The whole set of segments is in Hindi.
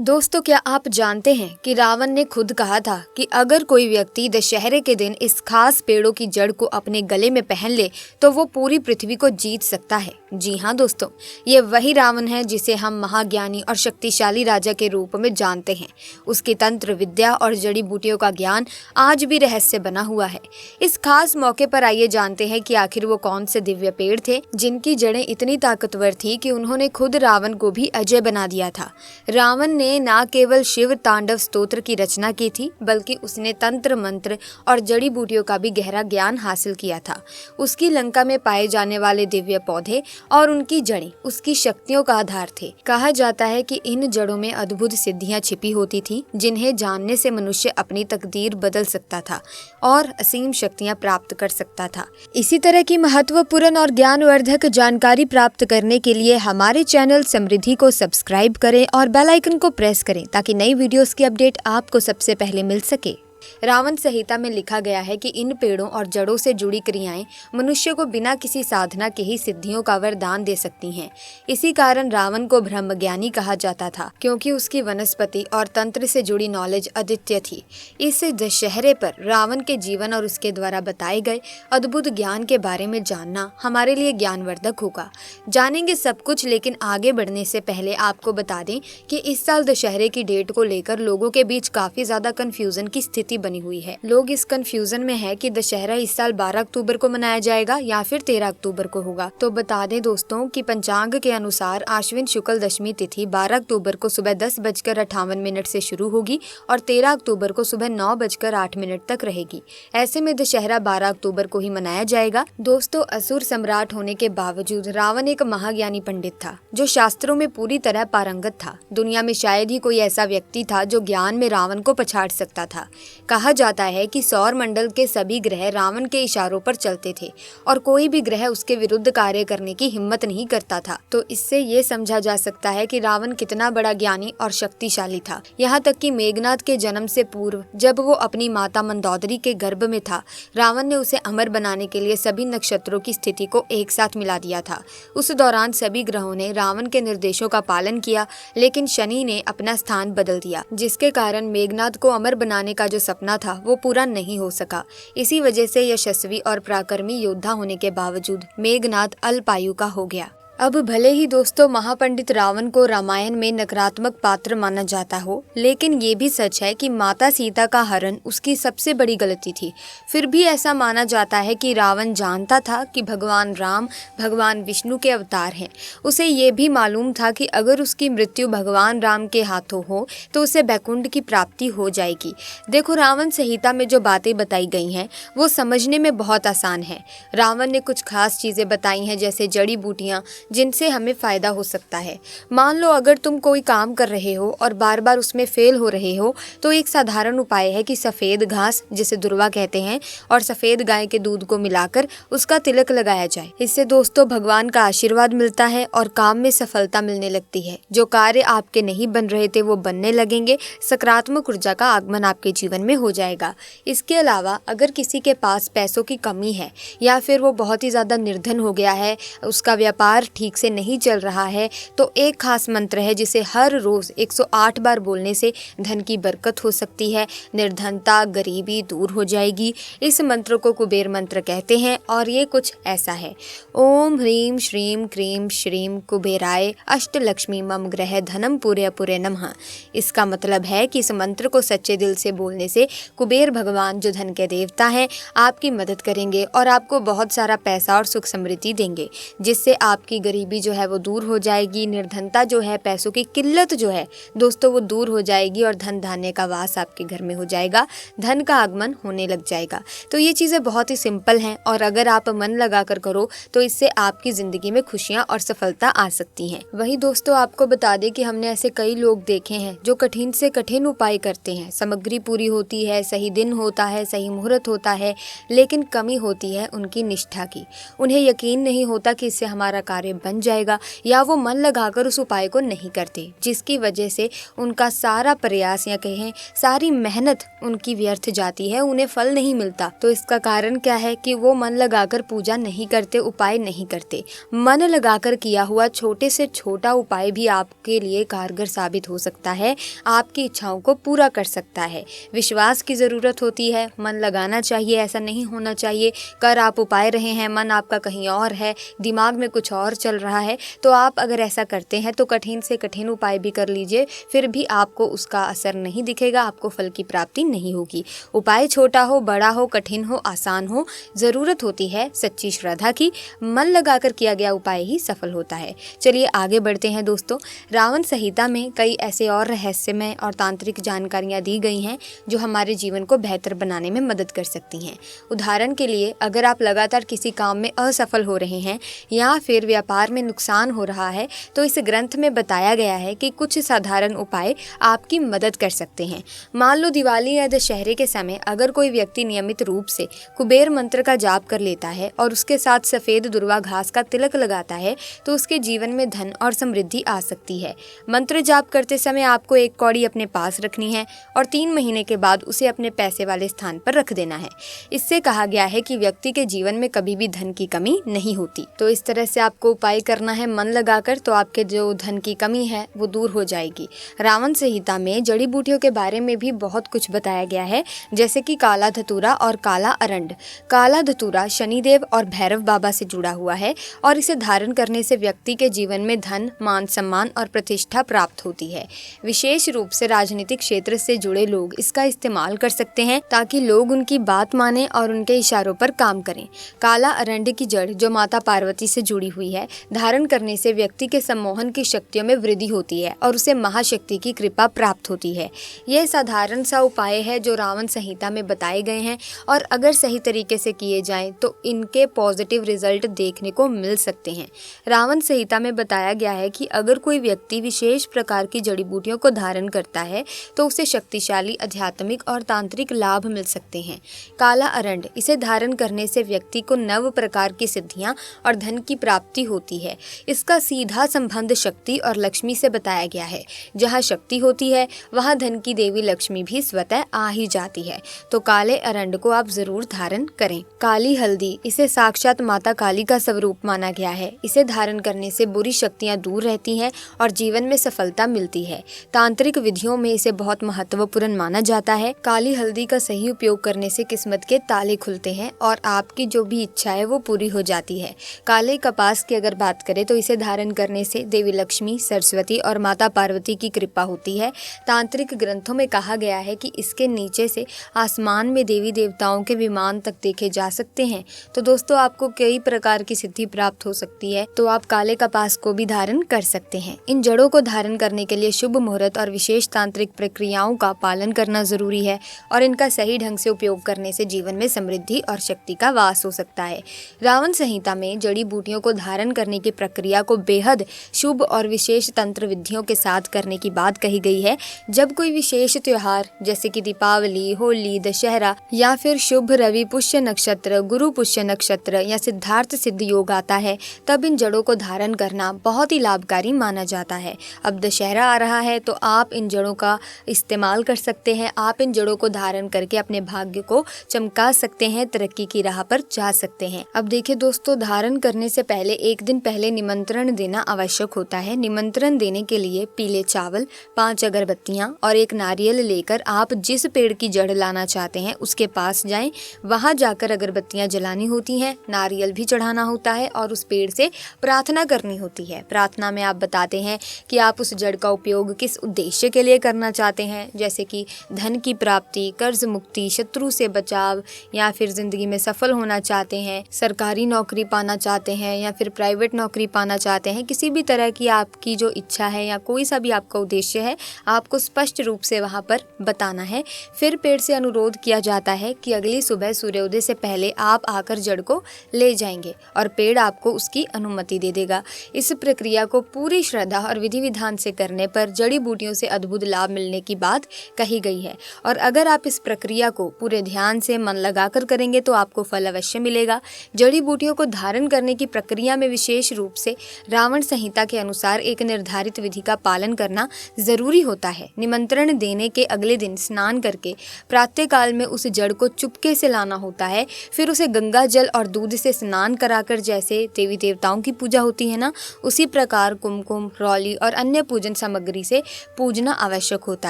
दोस्तों, क्या आप जानते हैं कि रावण ने खुद कहा था कि अगर कोई व्यक्ति दशहरे के दिन इस खास पेड़ों की जड़ को अपने गले में पहन ले तो वो पूरी पृथ्वी को जीत सकता है। जी हाँ दोस्तों, ये वही रावण है जिसे हम महाज्ञानी और शक्तिशाली राजा के रूप में जानते हैं। उसकी तंत्र विद्या और जड़ी बूटियों का ज्ञान आज भी रहस्य बना हुआ है। इस खास मौके पर आइए जानते हैं कि आखिर वो कौन से दिव्य पेड़ थे जिनकी जड़ें इतनी ताकतवर थी कि उन्होंने खुद रावण को भी अजय बना दिया था। रावण ने न केवल शिव तांडव स्तोत्र की रचना की थी, बल्कि उसने तंत्र मंत्र और जड़ी बूटियों का भी गहरा ज्ञान हासिल किया था। उसकी लंका में पाए जाने वाले दिव्य पौधे और उनकी जड़ें उसकी शक्तियों का आधार थे। कहा जाता है कि इन जड़ों में अद्भुत सिद्धियां छिपी होती थी, जिन्हें जानने से मनुष्य अपनी तकदीर बदल सकता था और असीम शक्तियां प्राप्त कर सकता था। इसी तरह की महत्वपूर्ण और ज्ञानवर्धक जानकारी प्राप्त करने के लिए हमारे चैनल समृद्धि को सब्सक्राइब करें और बेल आइकन को प्रेस करें ताकि नई वीडियोस की अपडेट आपको सबसे पहले मिल सके। रावण संहिता में लिखा गया है कि इन पेड़ों और जड़ों से जुड़ी क्रियाएं मनुष्य को बिना किसी साधना के ही सिद्धियों का वरदान दे सकती हैं। इसी कारण रावण को ब्रह्मज्ञानी कहा जाता था, क्योंकि उसकी वनस्पति और तंत्र से जुड़ी नॉलेज अद्वितीय थी। इस दशहरे पर रावण के जीवन और उसके द्वारा बताए गए अद्भुत ज्ञान के बारे में जानना हमारे लिए ज्ञानवर्धक होगा। जानेंगे सब कुछ, लेकिन आगे बढ़ने से पहले आपको बता दें कि इस साल दशहरे की डेट को लेकर लोगों के बीच काफी ज्यादा कंफ्यूजन की स्थिति बनी हुई है। लोग इस कंफ्यूजन में है कि दशहरा इस साल 12 अक्टूबर को मनाया जाएगा या फिर 13 अक्टूबर को होगा। तो बता दें दोस्तों कि पंचांग के अनुसार आश्विन शुक्ल दशमी तिथि 12 अक्टूबर को सुबह 10:58 से शुरू होगी और 13 अक्टूबर को सुबह 9:08 तक रहेगी। ऐसे में दशहरा 12 अक्टूबर को ही मनाया जाएगा। दोस्तों, असुर सम्राट होने के बावजूद रावण एक महाज्ञानी पंडित था जो शास्त्रों में पूरी तरह पारंगत था। दुनिया में शायद ही कोई ऐसा व्यक्ति था जो ज्ञान में रावण को पछाड़ सकता था। कहा जाता है कि सौर मंडल के सभी ग्रह रावण के इशारों पर चलते थे और कोई भी ग्रह उसके विरुद्ध कार्य करने की हिम्मत नहीं करता था। तो इससे ये समझा जा सकता है कि रावण कितना बड़ा ज्ञानी और शक्तिशाली था। यहाँ तक कि मेघनाद के जन्म से पूर्व जब वो अपनी माता मंदोदरी के गर्भ में था, रावण ने उसे अमर बनाने के लिए सभी नक्षत्रों की स्थिति को एक साथ मिला दिया था। उस दौरान सभी ग्रहों ने रावण के निर्देशों का पालन किया, लेकिन शनि ने अपना स्थान बदल दिया, जिसके कारण मेघनाद को अमर बनाने का जो सपना था वो पूरा नहीं हो सका। इसी वजह से यशस्वी और पराक्रमी योद्धा होने के बावजूद मेघनाद अल्पायु का हो गया। अब भले ही दोस्तों महापंडित रावण को रामायण में नकारात्मक पात्र माना जाता हो, लेकिन ये भी सच है कि माता सीता का हरण उसकी सबसे बड़ी गलती थी। फिर भी ऐसा माना जाता है कि रावण जानता था कि भगवान राम भगवान विष्णु के अवतार हैं। उसे ये भी मालूम था कि अगर उसकी मृत्यु भगवान राम के हाथों हो तो उसे बैकुंठ की प्राप्ति हो जाएगी। देखो, रावण संहिता में जो बातें बताई गई हैं वो समझने में बहुत आसान है। रावण ने कुछ खास चीजें बताई हैं, जैसे जड़ी बूटियाँ जिनसे हमें फायदा हो सकता है। मान लो अगर तुम कोई काम कर रहे हो और बार बार उसमें फेल हो रहे हो, तो एक साधारण उपाय है कि सफेद घास, जिसे दुर्वा कहते हैं, और सफेद गाय के दूध को मिलाकर उसका तिलक लगाया जाए। इससे दोस्तों भगवान का आशीर्वाद मिलता है और काम में सफलता मिलने लगती है। जो कार्य आपके नहीं बन रहे थे वो बनने लगेंगे। सकारात्मक ऊर्जा का आगमन आपके जीवन में हो जाएगा। इसके अलावा अगर किसी के पास पैसों की कमी है या फिर वो बहुत ही ज्यादा निर्धन हो गया है, उसका व्यापार ठीक से नहीं चल रहा है, तो एक खास मंत्र है जिसे हर रोज 108 बार बोलने से धन की बरकत हो सकती है, निर्धनता गरीबी दूर हो जाएगी। इस मंत्र को कुबेर मंत्र कहते हैं और ये कुछ ऐसा है: ओम ह्रीम श्रीम क्रीम श्रीम कुबेराय अष्टलक्ष्मी मम ग्रह धनम पूरे अपुरे नमः। इसका मतलब है कि इस मंत्र को सच्चे दिल से बोलने से कुबेर भगवान, जो धन के देवता हैं, आपकी मदद करेंगे और आपको बहुत सारा पैसा और सुख समृद्धि देंगे, जिससे आपकी गरीबी जो है वो दूर हो जाएगी। निर्धनता जो है, पैसों की किल्लत जो है दोस्तों, वो दूर हो जाएगी और धन धान्य का वास आपके घर में हो जाएगा। धन का आगमन होने लग जाएगा। तो ये चीज़ें बहुत ही सिंपल हैं और अगर आप मन लगा कर करो तो इससे आपकी जिंदगी में खुशियाँ और सफलता आ सकती हैं। वही दोस्तों आपको बता दें कि हमने ऐसे कई लोग देखे हैं जो कठिन से कठिन उपाय करते हैं, सामग्री पूरी होती है, सही दिन होता है, सही मुहूर्त होता है, लेकिन कमी होती है उनकी निष्ठा की। उन्हें यकीन नहीं होता कि इससे हमारा कार्य में बन जाएगा, या वो मन लगाकर उस उपाय को नहीं करते, जिसकी वजह से उनका सारा प्रयास या कहें सारी मेहनत उनकी व्यर्थ जाती है, उन्हें फल नहीं मिलता। तो इसका कारण क्या है कि वो मन लगाकर पूजा नहीं करते, उपाय नहीं करते। मन लगाकर किया हुआ छोटे से छोटा उपाय भी आपके लिए कारगर साबित हो सकता है, आपकी इच्छाओं को पूरा कर सकता है। विश्वास की ज़रूरत होती है, मन लगाना चाहिए, ऐसा नहीं होना चाहिए कर आप उपाय रहे हैं, मन आपका कहीं और है, दिमाग में कुछ और चल रहा है। तो आप अगर ऐसा करते हैं तो कठिन से कठिन उपाय भी कर लीजिए, फिर भी आपको उसका असर नहीं दिखेगा, आपको फल की प्राप्ति नहीं होगी। उपाय छोटा हो, बड़ा हो, कठिन हो, आसान हो, ज़रूरत होती है सच्ची श्रद्धा की। मन लगाकर किया गया उपाय ही सफल होता है। चलिए आगे बढ़ते हैं दोस्तों। रावण संहिता में कई ऐसे और रहस्यमय और तांत्रिक जानकारियाँ दी गई हैं जो हमारे जीवन को बेहतर बनाने में मदद कर सकती हैं। उदाहरण के लिए, अगर आप लगातार किसी काम में असफल हो रहे हैं या फिर व्यापार में नुकसान हो रहा है, तो इस ग्रंथ में बताया गया है कि कुछ साधारण उपाय आपकी मदद कर सकते हैं। मान लो दिवाली या दशहरे के समय अगर कोई व्यक्ति नियमित रूप से कुबेर मंत्र का जाप कर लेता है और उसके साथ सफेद दुर्वा घास का तिलक लगाता है, तो उसके जीवन में धन और समृद्धि आ सकती है। मंत्र जाप करते समय आपको एक कौड़ी अपने पास रखनी है और 3 महीने के बाद उसे अपने पैसे वाले स्थान पर रख देना है। इससे कहा गया है कि व्यक्ति के जीवन में कभी भी धन की कमी नहीं होती। तो इस तरह से आपको उपाय करना है मन लगाकर, तो आपके जो धन की कमी है वो दूर हो जाएगी। रावण संहिता में जड़ी बूटियों के बारे में भी बहुत कुछ बताया गया है, जैसे कि काला धतूरा और काला अरंड। काला धतूरा शनिदेव और भैरव बाबा से जुड़ा हुआ है और इसे धारण करने से व्यक्ति के जीवन में धन, मान सम्मान और प्रतिष्ठा प्राप्त होती है। विशेष रूप से राजनीतिक क्षेत्र से जुड़े लोग इसका इस्तेमाल कर सकते हैं ताकि लोग उनकी बात माने और उनके इशारों पर काम करें। काला अरंड की जड़, जो माता पार्वती से जुड़ी हुई है, धारण करने से व्यक्ति के सम्मोहन की शक्तियों में वृद्धि होती है और उसे महाशक्ति की कृपा प्राप्त होती है। यह साधारण सा उपाय है जो रावण संहिता में बताए गए हैं और अगर सही तरीके से किए जाएं तो इनके पॉजिटिव रिजल्ट देखने को मिल सकते हैं। रावण संहिता में बताया गया है कि अगर कोई व्यक्ति विशेष प्रकार की जड़ी बूटियों को धारण करता है तो उसे शक्तिशाली आध्यात्मिक और तांत्रिक लाभ मिल सकते हैं। काला अरंड, इसे धारण करने से व्यक्ति को 9 प्रकार की सिद्धियां और धन की प्राप्ति होती है। इसका सीधा संबंध शक्ति और लक्ष्मी से बताया गया है। जहाँ शक्ति होती है वहाँ धन की देवी लक्ष्मी भी स्वतः आ ही जाती है। तो काले अरंड को आप जरूर धारण करें। काली हल्दी, इसे साक्षात माता काली का स्वरूप माना गया है। इसे धारण करने से बुरी शक्तियां दूर रहती हैं और जीवन में सफलता मिलती है। तांत्रिक विधियों में इसे बहुत महत्वपूर्ण माना जाता है। काली हल्दी का सही उपयोग करने से किस्मत के ताले खुलते हैं और आपकी जो भी इच्छा है वो पूरी हो जाती है। काले कपास की अगर बात करें तो इसे धारण करने से देवी लक्ष्मी, सरस्वती और माता पार्वती की कृपा होती है। तांत्रिक ग्रंथों में कहा गया है कि इसके नीचे से आसमान में देवी देवताओं के विमान तक देखे जा सकते हैं। तो दोस्तों, आपको कई प्रकार की सिद्धि प्राप्त हो सकती है, तो आप काले कपास को भी धारण कर सकते हैं। इन जड़ों को धारण करने के लिए शुभ मुहूर्त और विशेष तांत्रिक प्रक्रियाओं का पालन करना जरूरी है और इनका सही ढंग से उपयोग करने से जीवन में समृद्धि और शक्ति का वास हो सकता है। रावण संहिता में जड़ी बूटियों को धारण करने की प्रक्रिया को बेहद शुभ और विशेष तंत्र विधियों के साथ करने की बात कही गई है। जब कोई विशेष त्योहार जैसे कि दीपावली, होली, दशहरा या फिर शुभ रवि पुष्य नक्षत्र, गुरु पुष्य नक्षत्र या सिद्धार्थ सिद्ध योग आता है, तब इन जड़ों को धारण करना बहुत ही लाभकारी माना जाता है। अब दशहरा आ रहा है तो आप इन जड़ों का इस्तेमाल कर सकते हैं। आप इन जड़ों को धारण करके अपने भाग्य को चमका सकते हैं, तरक्की की राह पर जा सकते हैं। अब देखिए दोस्तों, धारण करने से पहले एक दिन पहले निमंत्रण देना आवश्यक होता है। निमंत्रण देने के लिए पीले चावल, 5 अगरबत्तियां और एक नारियल लेकर आप जिस पेड़ की जड़ लाना चाहते हैं उसके पास जाएं। वहां जाकर अगरबत्तियां जलानी होती हैं, नारियल भी चढ़ाना होता है और उस पेड़ से प्रार्थना करनी होती है। प्रार्थना में आप बताते हैं कि आप उस जड़ का उपयोग किस उद्देश्य के लिए करना चाहते हैं, जैसे कि धन की प्राप्ति, कर्ज मुक्ति, शत्रु से बचाव, या फिर जिंदगी में सफल होना चाहते हैं, सरकारी नौकरी पाना चाहते हैं या फिर प्राइवेट नौकरी पाना चाहते हैं। किसी भी तरह की आपकी जो इच्छा है या कोई सा भी आपका उद्देश्य है, आपको स्पष्ट रूप से वहां पर बताना है। फिर पेड़ से अनुरोध किया जाता है कि अगली सुबह सूर्योदय से पहले आप आकर जड़ को ले जाएंगे और पेड़ आपको उसकी अनुमति दे देगा। इस प्रक्रिया को पूरी श्रद्धा और विधि विधान से करने पर जड़ी बूटियों से अद्भुत लाभ मिलने की बात कही गई है। और अगर आप इस प्रक्रिया को पूरे ध्यान से मन लगाकर करेंगे तो आपको फल अवश्य मिलेगा। जड़ी बूटियों को धारण करने की प्रक्रिया में विशेष रूप से रावण संहिता के अनुसार एक निर्धारित विधि का पालन करना जरूरी होता है। निमंत्रण देने के अगले दिन स्नान करके प्रातः काल में उस जड़ को चुपके से लाना होता है। फिर उसे गंगा जल और दूध से स्नान कराकर जैसे देवी देवताओं की पूजा होती है ना, उसी प्रकार कुमकुम, रौली और अन्य पूजन सामग्री से पूजना आवश्यक होता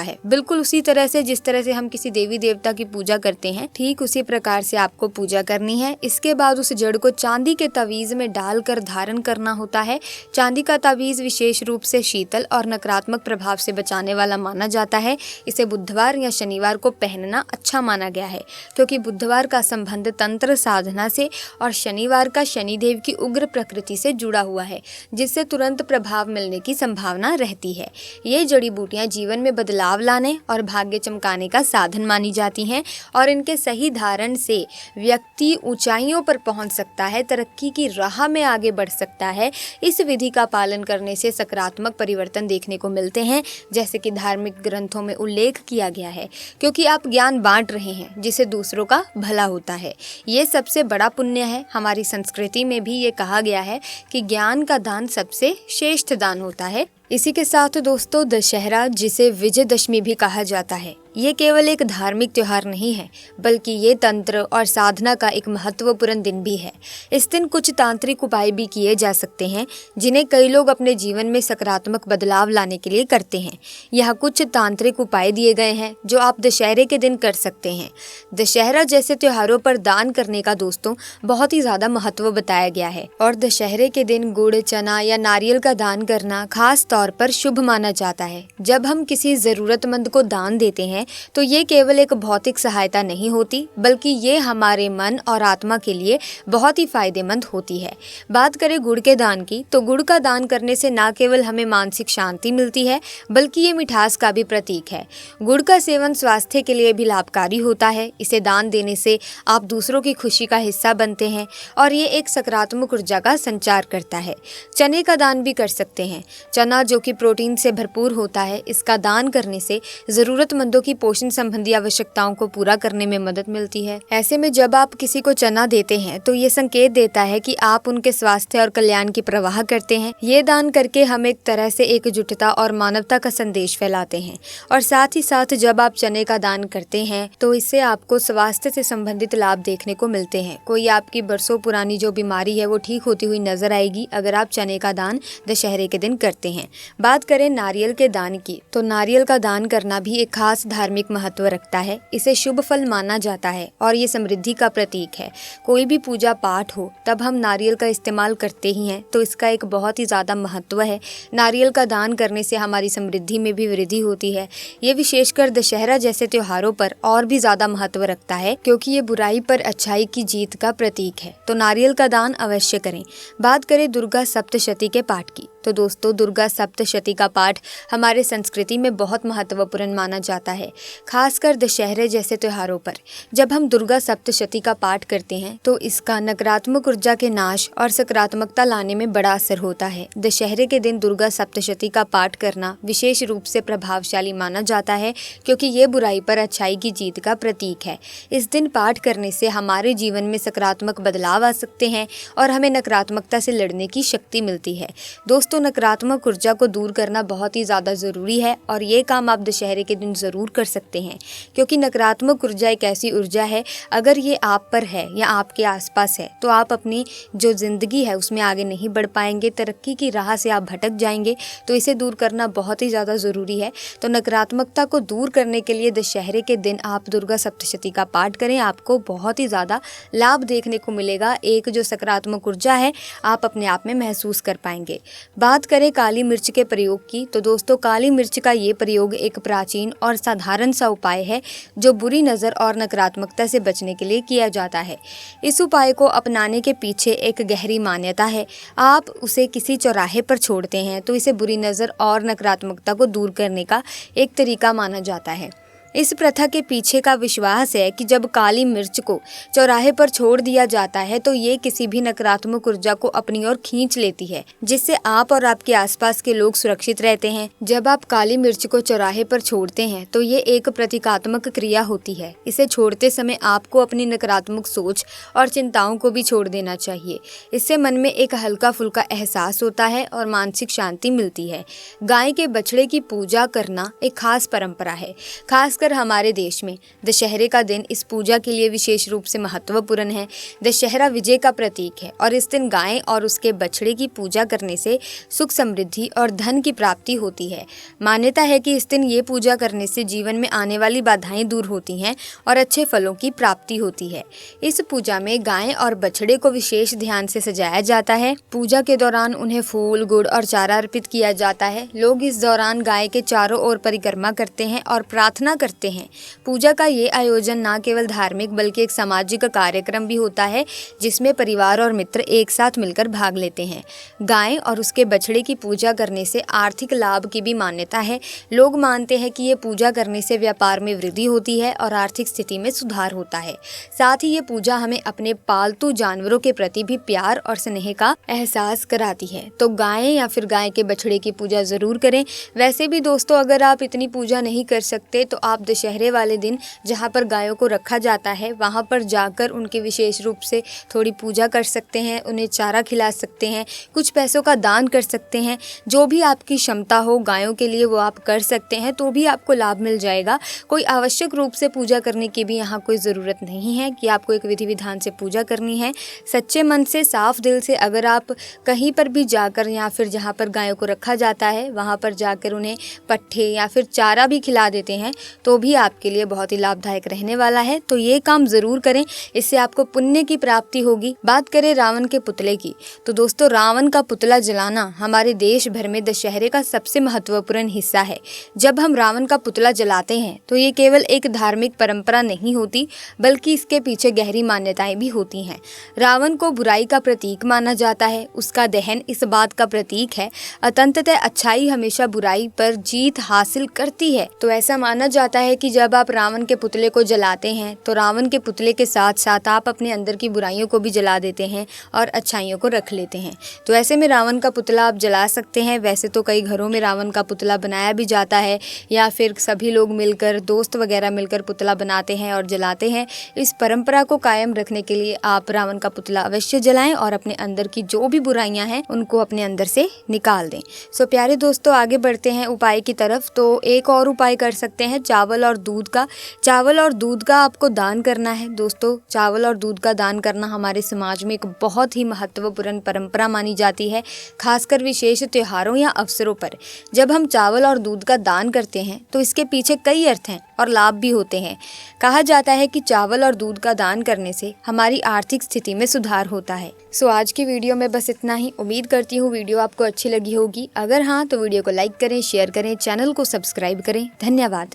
है। बिल्कुल उसी तरह से जिस तरह से हम किसी देवी देवता की पूजा करते हैं, ठीक उसी प्रकार से आपको पूजा करनी है। इसके बाद उस जड़ को चांदी के तवीज में डालकर धारण करना होता है। चांदी का तावीज विशेष रूप से शीतल और नकारात्मक प्रभाव से बचाने वाला माना जाता है। इसे बुधवार या शनिवार को पहनना अच्छा माना गया है, क्योंकि बुधवार का संबंध तंत्र साधना से और शनिवार का शनिदेव की उग्र प्रकृति से जुड़ा हुआ है, जिससे तुरंत प्रभाव मिलने की संभावना रहती है। ये जड़ी बूटियां जीवन में बदलाव लाने और भाग्य चमकाने का साधन मानी जाती हैं और इनके सही धारण से व्यक्ति ऊंचाइयों पर पहुंच सकता है, तरक्की की राह में आगे बढ़ सकता है। इस विधि का पालन करने से सकारात्मक परिवर्तन देखने को मिलते हैं, जैसे कि धार्मिक ग्रंथों में उल्लेख किया गया है, क्योंकि आप ज्ञान बांट रहे हैं जिससे दूसरों का भला होता है। ये सबसे बड़ा पुण्य है। हमारी संस्कृति में भी ये कहा गया है कि ज्ञान का दान सबसे श्रेष्ठ दान होता है। इसी के साथ दोस्तों, दशहरा जिसे विजयदशमी भी कहा जाता है, ये केवल एक धार्मिक त्योहार नहीं है, बल्कि ये तंत्र और साधना का एक महत्वपूर्ण दिन भी है। इस दिन कुछ तांत्रिक उपाय भी किए जा सकते हैं, जिन्हें कई लोग अपने जीवन में सकारात्मक बदलाव लाने के लिए करते हैं। यहाँ कुछ तांत्रिक उपाय दिए गए हैं जो आप दशहरे के दिन कर सकते हैं। दशहरा जैसे त्योहारों पर दान करने का दोस्तों बहुत ही ज्यादा महत्व बताया गया है और दशहरे के दिन गुड़, चना या नारियल का दान करना खास तौर पर शुभ माना जाता है। जब हम किसी जरूरतमंद को दान देते हैं तो ये केवल एक भौतिक सहायता नहीं होती, बल्कि ये हमारे मन और आत्मा के लिए बहुत ही फायदेमंद होती है। बात करें गुड़ के दान की, तो गुड़ का दान करने से न केवल हमें मानसिक शांति मिलती है, बल्कि ये मिठास का भी प्रतीक है। गुड़ का सेवन स्वास्थ्य के लिए भी लाभकारी होता है। इसे दान देने से आप दूसरों की खुशी का हिस्सा बनते हैं और ये एक सकारात्मक ऊर्जा का संचार करता है। चने का दान भी कर सकते हैं। चना जो कि प्रोटीन से भरपूर होता है, इसका दान करने से जरूरतमंदों की पोषण संबंधी आवश्यकताओं को पूरा करने में मदद मिलती है। ऐसे में जब आप किसी को चना देते हैं तो ये संकेत देता है कि आप उनके स्वास्थ्य और कल्याण की परवाह करते हैं। ये दान करके हम एक तरह से एकजुटता और मानवता का संदेश फैलाते हैं। और साथ ही साथ जब आप चने का दान करते हैं तो इससे आपको स्वास्थ्य से संबंधित लाभ देखने को मिलते हैं। कोई आपकी बरसों पुरानी जो बीमारी है वो ठीक होती हुई नजर आएगी अगर आप चने का दान दशहरे के दिन करते हैं। बात करें नारियल के दान की, तो नारियल का दान करना भी एक खास धार्मिक महत्व रखता है। इसे शुभ फल माना जाता है और ये समृद्धि का प्रतीक है। कोई भी पूजा पाठ हो तब हम नारियल का इस्तेमाल करते ही हैं, तो इसका एक बहुत ही ज़्यादा महत्व है। नारियल का दान करने से हमारी समृद्धि में भी वृद्धि होती है। ये विशेषकर दशहरा जैसे त्योहारों पर और भी ज़्यादा महत्व रखता है, क्योंकि ये बुराई पर अच्छाई की जीत का प्रतीक है। तो नारियल का दान अवश्य करें। बात करें दुर्गा सप्तशती के पाठ की, तो दोस्तों दुर्गा सप्तशती का पाठ हमारे संस्कृति में बहुत महत्वपूर्ण माना जाता है, खासकर दशहरे जैसे त्योहारों पर। जब हम दुर्गा सप्तशती का पाठ करते हैं तो इसका नकारात्मक ऊर्जा के नाश और सकारात्मकता लाने में बड़ा असर होता है। दशहरे के दिन दुर्गा सप्तशती का पाठ करना विशेष रूप से प्रभावशाली माना जाता है, क्योंकि ये बुराई पर अच्छाई की जीत का प्रतीक है। इस दिन पाठ करने से हमारे जीवन में सकारात्मक बदलाव आ सकते हैं और हमें नकारात्मकता से लड़ने की शक्ति मिलती है। दोस्तों, नकारात्मक ऊर्जा को दूर करना बहुत ही ज़्यादा ज़रूरी है और ये काम आप दशहरे के दिन ज़रूर कर सकते हैं, क्योंकि नकारात्मक ऊर्जा एक ऐसी ऊर्जा है, अगर ये आप पर है या आपके आसपास है तो आप अपनी जो ज़िंदगी है उसमें आगे नहीं बढ़ पाएंगे, तरक्की की राह से आप भटक जाएंगे। तो इसे दूर करना बहुत ही ज़्यादा ज़रूरी है। तो नकारात्मकता को दूर करने के लिए दशहरे के दिन आप दुर्गा सप्तशती का पाठ करें, आपको बहुत ही ज़्यादा लाभ देखने को मिलेगा। एक जो सकारात्मक ऊर्जा है आप अपने आप में महसूस कर पाएंगे। बात करें काली मिर्च के प्रयोग की, तो दोस्तों काली मिर्च का ये प्रयोग एक प्राचीन और साधारण सा उपाय है जो बुरी नज़र और नकारात्मकता से बचने के लिए किया जाता है। इस उपाय को अपनाने के पीछे एक गहरी मान्यता है। आप उसे किसी चौराहे पर छोड़ते हैं तो इसे बुरी नज़र और नकारात्मकता को दूर करने का एक तरीका माना जाता है। इस प्रथा के पीछे का विश्वास है कि जब काली मिर्च को चौराहे पर छोड़ दिया जाता है तो ये किसी भी नकारात्मक ऊर्जा को अपनी ओर खींच लेती है, जिससे आप और आपके आसपास के लोग सुरक्षित रहते हैं। जब आप काली मिर्च को चौराहे पर छोड़ते हैं तो ये एक प्रतीकात्मक क्रिया होती है। इसे छोड़ते समय आपको अपनी नकारात्मक सोच और चिंताओं को भी छोड़ देना चाहिए। इससे मन में एक हल्का फुल्का एहसास होता है और मानसिक शांति मिलती है। गाय के बछड़े की पूजा करना एक खास परंपरा है। खासकर हमारे देश में दशहरे का दिन इस पूजा के लिए विशेष रूप से महत्वपूर्ण है। दशहरा विजय का प्रतीक है और इस दिन गाय और उसके बछड़े की पूजा करने से सुख, समृद्धि और धन की प्राप्ति होती है। मान्यता है कि इस दिन ये पूजा करने से जीवन में आने वाली बाधाएं दूर होती हैं और अच्छे फलों की प्राप्ति होती है। इस पूजा में गाय और बछड़े को विशेष ध्यान से सजाया जाता है। पूजा के दौरान उन्हें फूल, गुड़ और चारा अर्पित किया जाता है। लोग इस दौरान गाय के चारों ओर परिक्रमा करते हैं और प्रार्थना करते हैं। पूजा का ये आयोजन न केवल धार्मिक बल्कि एक सामाजिक कार्यक्रम भी होता है, जिसमें परिवार और मित्र एक साथ मिलकर भाग लेते हैं। गाय और उसके बछड़े की पूजा करने से आर्थिक लाभ की भी मान्यता है। लोग मानते हैं कि ये पूजा करने से व्यापार में वृद्धि होती है और आर्थिक स्थिति में सुधार होता है। साथ ही ये पूजा हमें अपने पालतू जानवरों के प्रति भी प्यार और स्नेह का एहसास कराती है। तो गाय या फिर गाय के बछड़े की पूजा जरूर करें। वैसे भी दोस्तों, अगर आप इतनी पूजा नहीं कर सकते तो आप दशहरे वाले दिन जहाँ पर गायों को रखा जाता है वहाँ पर जाकर उनकी विशेष रूप से थोड़ी पूजा कर सकते हैं, उन्हें चारा खिला सकते हैं, कुछ पैसों का दान कर सकते हैं। जो भी आपकी क्षमता हो गायों के लिए वो आप कर सकते हैं, तो भी आपको लाभ मिल जाएगा। कोई आवश्यक रूप से पूजा करने की भी यहाँ कोई ज़रूरत नहीं है कि आपको एक विधि विधान से पूजा करनी है। सच्चे मन से, साफ दिल से अगर आप कहीं पर भी जाकर या फिर जहाँ पर गायों को रखा जाता है वहाँ पर जाकर उन्हें पट्ठे या फिर चारा भी खिला देते हैं तो भी आपके लिए बहुत ही लाभदायक रहने वाला है। तो ये काम ज़रूर करें, इससे आपको पुण्य की प्राप्ति होगी। बात करें रावण के पुतले की, तो दोस्तों रावण का पुतला जलाना हमारे देश भर में दशहरे का सबसे महत्वपूर्ण हिस्सा है। जब हम रावण का पुतला जलाते हैं तो ये केवल एक धार्मिक परंपरा नहीं होती बल्कि इसके पीछे गहरी मान्यताएं भी होती हैं। रावण को बुराई का प्रतीक माना जाता है। उसका दहन इस बात का प्रतीक है अंततः अच्छाई हमेशा बुराई पर जीत हासिल करती है। तो ऐसा माना जाता है कि जब आप रावण के पुतले को जलाते हैं तो रावण के पुतले के साथ साथ आप अपने अंदर की बुराइयों को भी जला देते हैं और अच्छाइयों को रख लेते हैं। तो ऐसे में रावण का पुतला आप जला सकते हैं। वैसे तो कई घरों में रावण का पुतला बनाया भी जाता है या फिर सभी लोग मिलकर, दोस्त वगैरह मिलकर पुतला बनाते हैं और जलाते हैं। इस परंपरा को कायम रखने के लिए आप रावण का पुतला अवश्य जलाएं और अपने अंदर की जो भी बुराइयां हैं उनको अपने अंदर से निकाल दें। सो प्यारे दोस्तों, आगे बढ़ते हैं उपाय की तरफ। तो एक और उपाय कर सकते हैं चावल और दूध का। चावल और दूध का आपको दान करना है। दोस्तों, चावल और दूध का दान करना हमारे समाज में एक बहुत ही महत्वपूर्ण परंपरा मानी जाती है, खासकर विशेष त्योहारों या अवसरों पर। जब हम चावल और दूध का दान करते हैं तो इसके पीछे कई अर्थ हैं और लाभ भी होते हैं। कहा जाता है कि चावल और दूध का दान करने से हमारी आर्थिक स्थिति में सुधार होता है। सो आज की वीडियो में बस इतना ही। उम्मीद करती हूँ वीडियो आपको अच्छी लगी होगी। अगर हाँ तो वीडियो को लाइक करें, शेयर करें, चैनल को सब्सक्राइब करें। धन्यवाद।